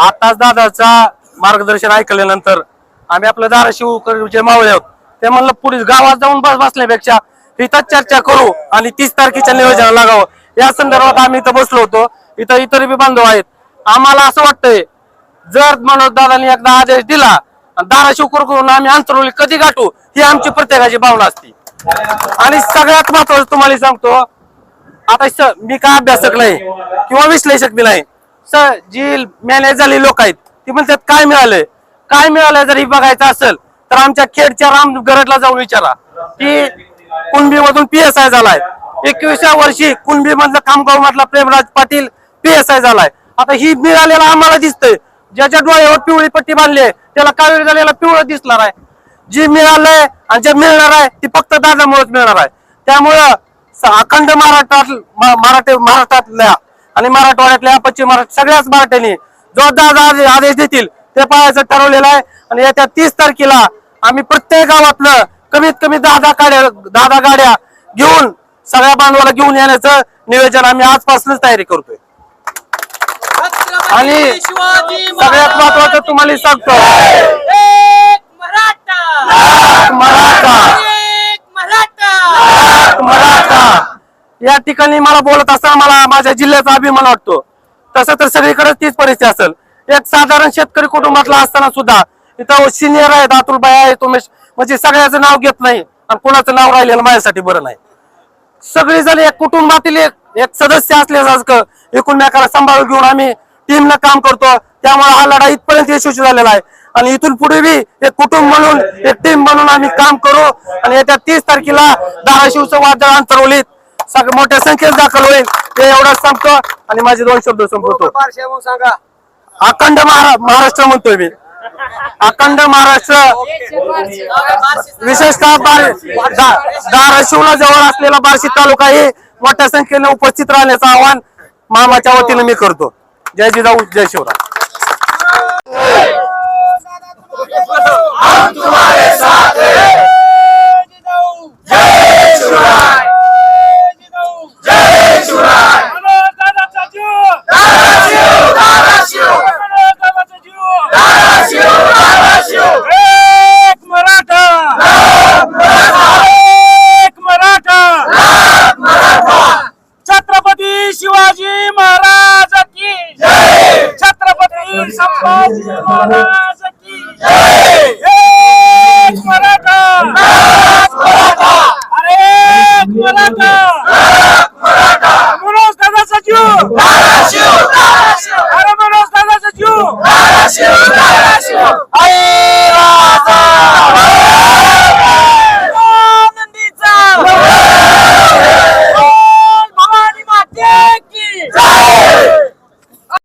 आताच दादाचा मार्गदर्शन ऐकल्यानंतर आम्ही आपलं धाराशिव जे मावळे आहोत ते म्हणलं पुढे गावात जाऊन बसल्यापेक्षा इथंच चर्चा करू आणि 30 तारखेच्या नियोजनाला लागावं या संदर्भात आम्ही इथं बसलो होतो। इथं इतर बी बांधव आहेत। आम्हाला असं वाटतंय जर मनोज दादांनी एकदा आदेश दिला धाराशिव करून आम्ही अंतरवली कधी गाठू ही आमची प्रत्येकाची भावना असते। आणि सगळ्यात महत्त्वाचं तुम्हाला सांगतो, आता मी काय अभ्यासक नाही किंवा विश्लेषक बी नाही, जी मॅनेज झाली लोक आहेत ती म्हणतात काय मिळालंय जर ही बघायचं असेल तर आमच्या खेडच्या रामगरजला जाऊन विचारा की कुणबी मधून PSI झालाय। 21व्या वर्षी कुणबी मधला खामगाव मधला प्रेमराज पाटील PSI झालाय। आता ही मिळालेला आम्हाला दिसतंय, ज्याच्या डोळ्यावर पिवळी पट्टी बांधली त्याला कावेरी झालेला पिवळं दिसणार आहे। जी मिळालंय आणि जे मिळणार आहे ती फक्त दादामुळेच मिळणार आहे। त्यामुळं अखंड महाराष्ट्रातल्या आणि मराठवाड्यातल्या पश्चिम महाराष्ट्र सगळ्याच मराठ्यांनी जो दादा आदेश देतील ते पाहायचं ठरवलेलं आहे। आणि येत्या 30 तारखेला आम्ही प्रत्येक गावातलं कमीत कमी 10 गाड्या घेऊन सगळ्या बांधवाला घेऊन येण्याचं नियोजन आम्ही आजपासूनच तयारी करतोय। आणि सगळ्यात महत्वाचं तुम्हाला सांगतो, मराठा या ठिकाणी मला बोलत असताना मला माझ्या जिल्ह्याचा अभिमान वाटतो। तसं तर सगळीकडे तीच परिस्थिती असेल। एक साधारण शेतकरी कुटुंबातला असताना सुद्धा इथं सिनियर आहेत, अतुलबाई आहेत, उमेश, म्हणजे सगळ्याचं नाव घेत नाही आणि कोणाचं नाव राहिलेलं माझ्यासाठी बरं नाही। सगळी जण एक कुटुंबातील एक सदस्य असल्यासारखं एकूणमेकाला सांभाळून घेऊन आम्ही टीमनं काम करतो। त्यामुळे हा लढा इथपर्यंत यशस्वी झालेला आहे आणि इथून पुढे बी एक कुटुंब म्हणून एक टीम म्हणून आम्ही काम करू आणि येत्या 30 तारखेला धाराशिवचं वादळ अंतरवलीत सगळं मोठ्या संख्येत दाखल होईल ते एवढंच सांगतो आणि माझे 2 शब्द संपवतो। अखंड महाराष्ट्र म्हणतोय मी, अखंड महाराष्ट्र, विशेषतः धाराशिवला जवळ असलेला बार्शी तालुका ही मोठ्या संख्येने उपस्थित राहण्याचं आवाहन मामाच्या वतीने मी करतो। जय जिजाऊ, जय शिवराय। हम तुम्हारे साथ हैं। जय शिवराय, जय शिवराय। छत्रपती शिवाजी महाराज की जय, छत्रपती संभाजी महाराज की जय। एक मराठा, अरे एक मराठा, मनोज दादा सचिव।